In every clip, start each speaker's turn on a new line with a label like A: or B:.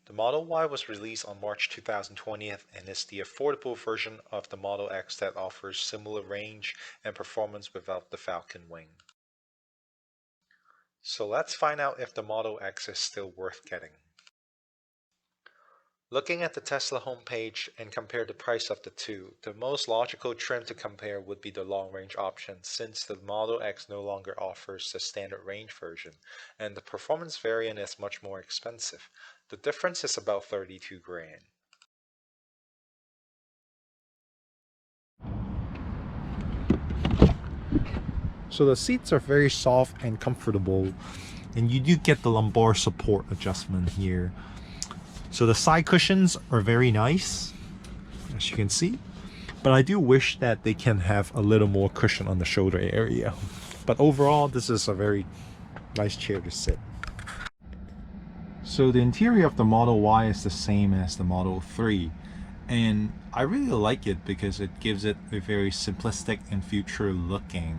A: The Model Y was released on March 2020 and is the affordable version of the Model X that offers similar range and performance without the Falcon wing. So let's find out if the Model X is still worth getting. Looking at the Tesla homepage and compare the price of the two, the most logical trim to compare would be the long-range option since the Model X no longer offers the standard range version, and the performance variant is much more expensive. The difference is about 32 grand.
B: So the seats are very soft and comfortable, and you do get the lumbar support adjustment here. So the side cushions are very nice, as you can see, but I do wish that they can have a little more cushion on the shoulder area. But overall, this is a very nice chair to sit. So the interior of the Model Y is the same as the Model 3, and I really like it because it gives it a very simplistic and future looking.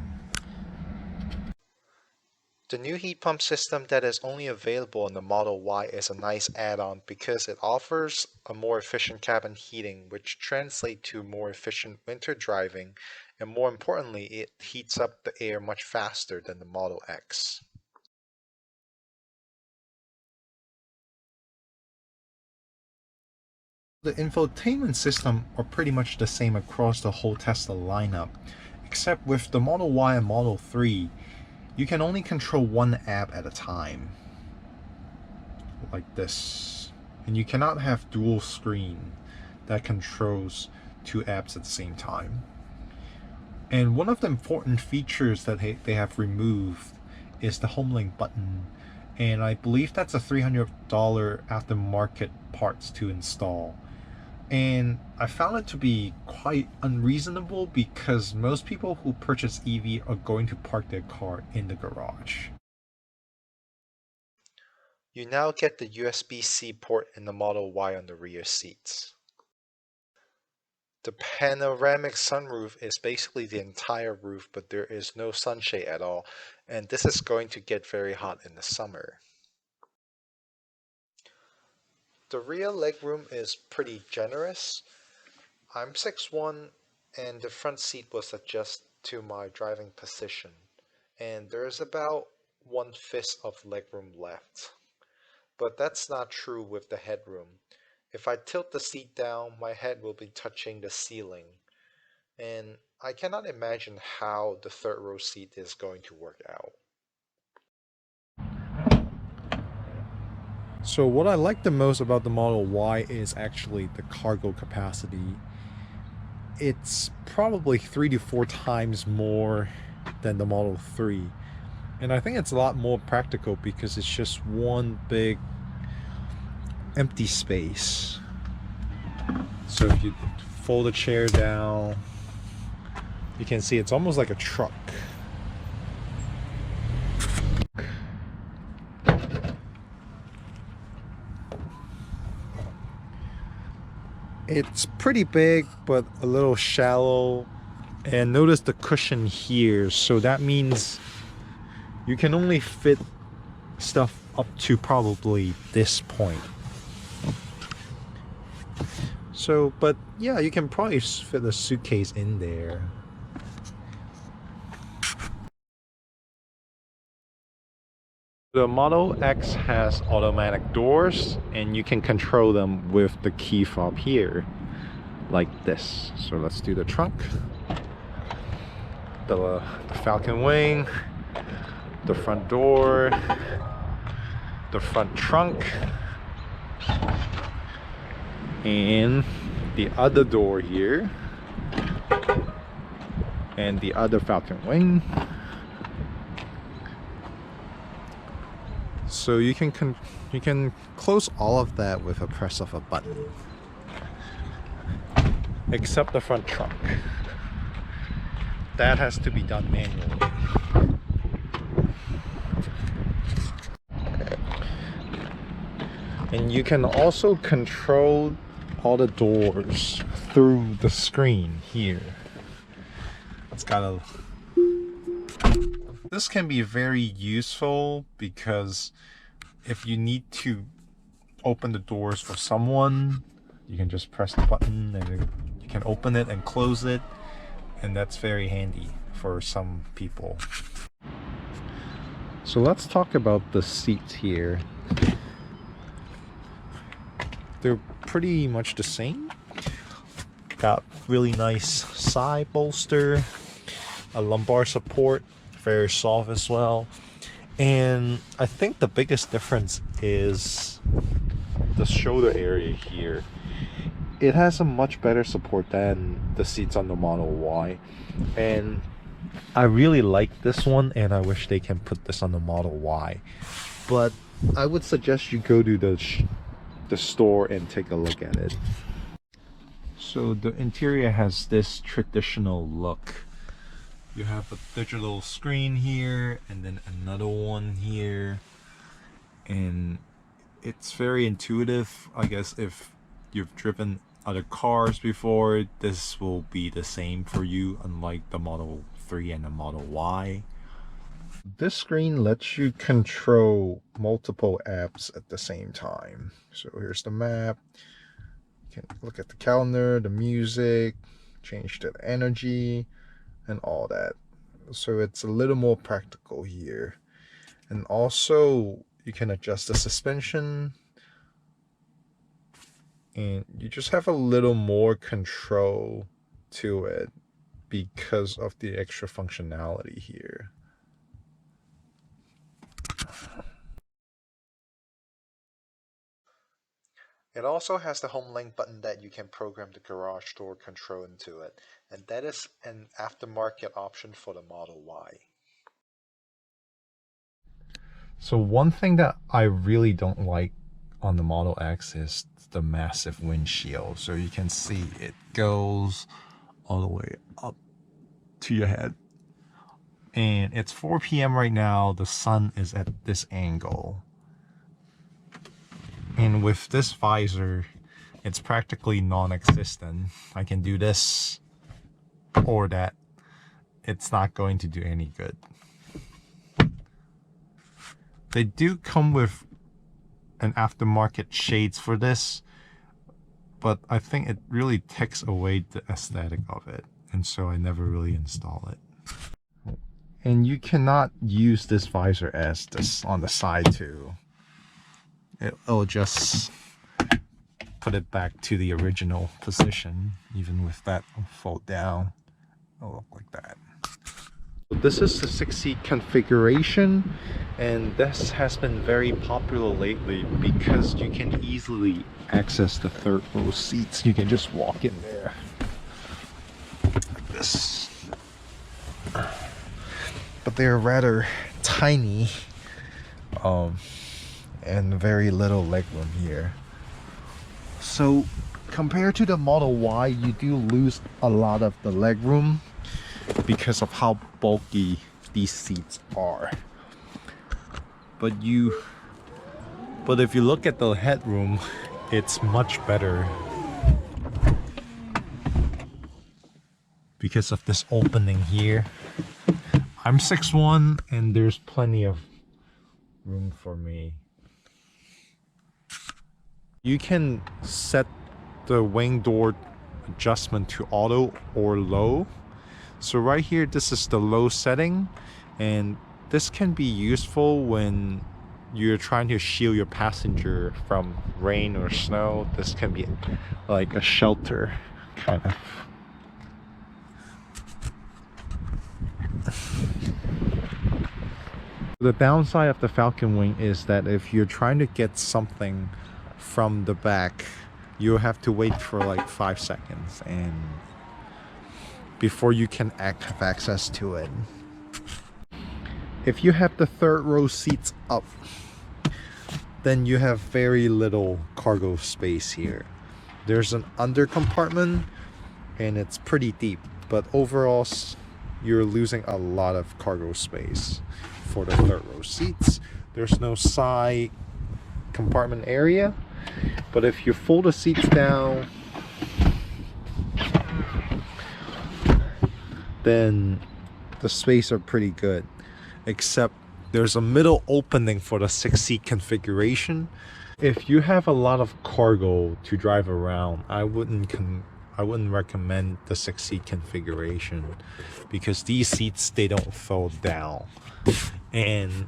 A: The new heat pump system that is only available on the Model Y is a nice add-on because it offers a more efficient cabin heating, which translates to more efficient winter driving, and more importantly, it heats up the air much faster than the Model X.
B: The infotainment system are pretty much the same across the whole Tesla lineup, except with the Model Y and Model 3, you can only control one app at a time, like this. And you cannot have dual screen that controls two apps at the same time. And one of the important features that they have removed is the HomeLink button. And I believe that's a $300 aftermarket parts to install. And I found it to be quite unreasonable because most people who purchase EV are going to park their car in the garage.
A: You now get the USB-C port in the Model Y on the rear seats. The panoramic sunroof is basically the entire roof, but there is no sunshade at all, and this is going to get very hot in the summer. The rear legroom is pretty generous. I'm 6'1", and the front seat was adjusted to my driving position, and there's about 1/5 of legroom left. But that's not true with the headroom. If I tilt the seat down, my head will be touching the ceiling, and I cannot imagine how the third row seat is going to work out.
B: So what I like the most about the Model Y is actually the cargo capacity. It's probably 3 to 4 times more than the Model 3. And I think it's a lot more practical because it's just one big empty space. So if you fold the chair down, you can see it's almost like a truck. It's pretty big, but a little shallow. And notice the cushion here. So that means you can only fit stuff up to probably this point. So, but yeah, you can probably fit a suitcase in there. The Model X has automatic doors, and you can control them with the key fob here, like this. So let's do the trunk, the Falcon wing, the front door, the front trunk, and the other door here, and the other Falcon wing. So you can close all of that with a press of a button, except the front trunk. That has to be done manually. And you can also control all the doors through the screen here. It's got a... This can be very useful because if you need to open the doors for someone, you can just press the button and you can open it and close it, and that's very handy for some people. So let's talk about the seats here. They're pretty much the same. Got really nice side bolster, a lumbar support, very soft as well. And I think the biggest difference is the shoulder area here. It has a much better support than the seats on the Model Y, and I really like this one, and I wish they can put this on the Model Y. But I would suggest you go to the store and take a look at it. So the interior has this traditional look. You have a digital screen here and then another one here, and it's very intuitive. I guess if you've driven other cars before, this will be the same for you, unlike the Model 3 and the Model Y. This screen lets you control multiple apps at the same time. So here's the map. You can look at the calendar, the music, change the energy, and all that. So it's a little more practical here. And also you can adjust the suspension, and you just have a little more control to it because of the extra functionality here.
A: It also has the home link button that you can program the garage door control into it, and that is an aftermarket option for the Model Y.
B: So one thing that I really don't like on the Model X is the massive windshield. So you can see it goes all the way up to your head. And it's 4 p.m. right now. The sun is at this angle. And with this visor, it's practically non-existent. I can do this or that. It's not going to do any good. They do come with an aftermarket shades for this, but I think it really takes away the aesthetic of it, and so I never really install it. And you cannot use this visor as this on the side too. It'll just put it back to the original position. Even with that fold down, it'll look like that. This is the 6-seat configuration, and this has been very popular lately because you can easily access the third row seats. You can just walk in there like this. But they're rather tiny, and very little legroom here. So compared to the Model Y, you do lose a lot of the legroom because of how bulky these seats are. But if you look at the headroom, it's much better because of this opening here. I'm 6'1", and there's plenty of room for me. You can set the wing door adjustment to auto or low. So right here, this is the low setting, and this can be useful when you're trying to shield your passenger from rain or snow. This can be like a shelter, kind of. The downside of the Falcon Wing is that if you're trying to get something from the back, you'll have to wait for like 5 seconds and before you can have access to it. If you have the third row seats up, then you have very little cargo space here. There's an under compartment and it's pretty deep, but overall you're losing a lot of cargo space for the third row seats. There's no side compartment area, but if you fold the seats down, then the space are pretty good, except there's a middle opening for the 6-seat configuration, If you have a lot of cargo to drive around, I wouldn't recommend the 6 seat configuration because these seats they don't fold down. And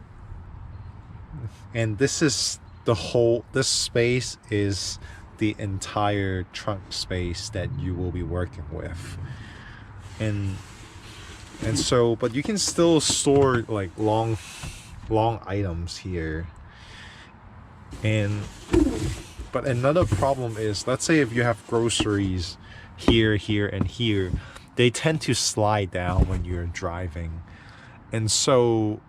B: this is this space is the entire trunk space that you will be working with. And so but you can still store like long items here. And but another problem is, let's say if you have groceries here, here, and here, they tend to slide down when you're driving. And so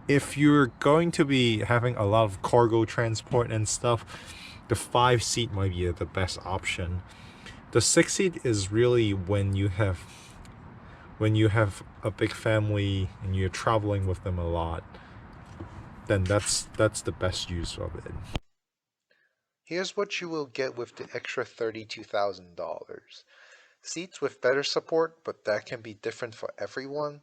B: if you're going to be having a lot of cargo transport and stuff, the 5 seat might be the best option. The 6 seat is really when you have a big family and you're traveling with them a lot, then that's the best use of it.
A: Here's what you will get with the extra $32,000. Seats with better support, but that can be different for everyone.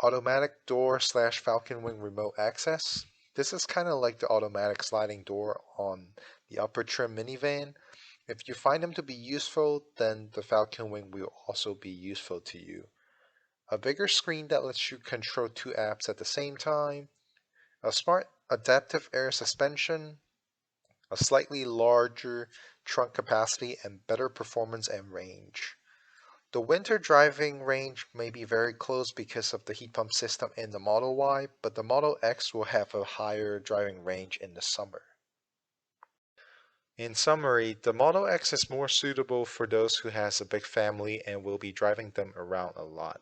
A: Automatic door slash Falcon Wing remote access. This is kind of like the automatic sliding door on the upper trim minivan. If you find them to be useful, then the Falcon Wing will also be useful to you. A bigger screen that lets you control 2 apps at the same time. A smart adaptive air suspension. A slightly larger trunk capacity and better performance and range. The winter driving range may be very close because of the heat pump system in the Model Y, but the Model X will have a higher driving range in the summer. In summary, the Model X is more suitable for those who has a big family and will be driving them around a lot,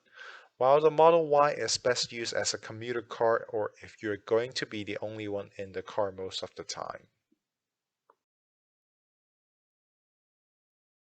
A: while the Model Y is best used as a commuter car or if you're going to be the only one in the car most of the time.